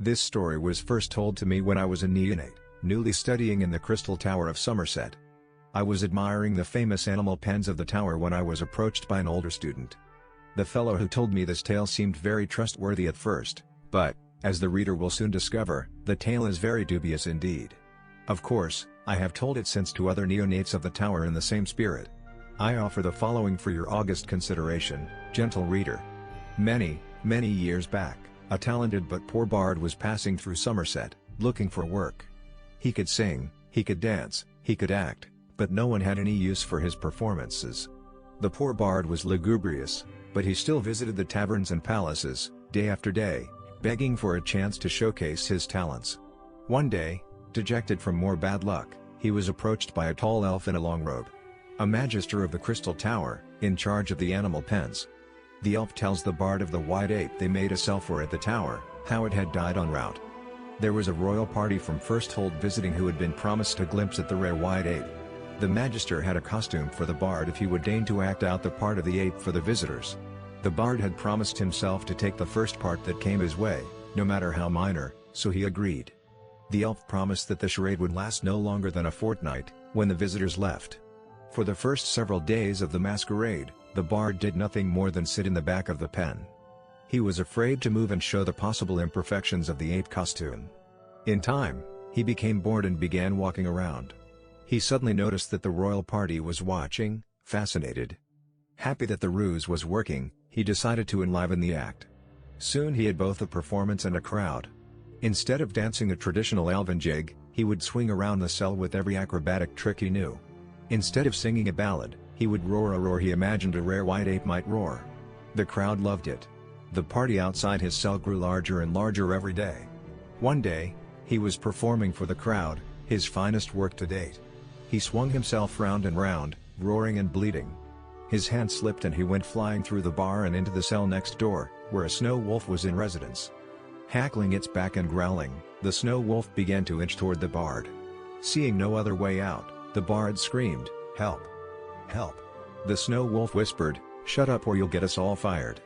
This story was first told to me when I was a neonate, newly studying in the Crystal Tower of Somerset. I was admiring the famous animal pens of the tower when I was approached by an older student. The fellow who told me this tale seemed very trustworthy at first, but, as the reader will soon discover, the tale is very dubious indeed. Of course, I have told it since to other neonates of the tower in the same spirit. I offer the following for your august consideration, gentle reader. Many, many years back, a talented but poor bard was passing through Somerset, looking for work. He could sing, he could dance, he could act, but no one had any use for his performances. The poor bard was lugubrious, but he still visited the taverns and palaces, day after day, begging for a chance to showcase his talents. One day, dejected from more bad luck, he was approached by a tall elf in a long robe. A magister of the Crystal Tower, in charge of the animal pens. The elf tells the bard of the white ape they made a sell for at the tower, how it had died en route. There was a royal party from Firsthold visiting who had been promised a glimpse at the rare white ape. The magister had a costume for the bard if he would deign to act out the part of the ape for the visitors. The bard had promised himself to take the first part that came his way, no matter how minor, so he agreed. The elf promised that the charade would last no longer than a fortnight, when the visitors left. For the first several days of the masquerade, the bard did nothing more than sit in the back of the pen. He was afraid to move and show the possible imperfections of the ape costume. In time, he became bored and began walking around. He suddenly noticed that the royal party was watching, fascinated. Happy that the ruse was working, he decided to enliven the act. Soon he had both a performance and a crowd. Instead of dancing a traditional elven jig, he would swing around the cell with every acrobatic trick he knew. Instead of singing a ballad, he would roar a roar he imagined a rare white ape might roar. The crowd loved it. The party outside his cell grew larger and larger every day. One day, he was performing for the crowd, his finest work to date. He swung himself round and round, roaring and bleeding. His hand slipped and he went flying through the bar and into the cell next door, where a snow wolf was in residence. Hackling its back and growling, the snow wolf began to inch toward the bard. Seeing no other way out, the bard screamed, "Help! Help!" The snow wolf whispered, "Shut up or you'll get us all fired."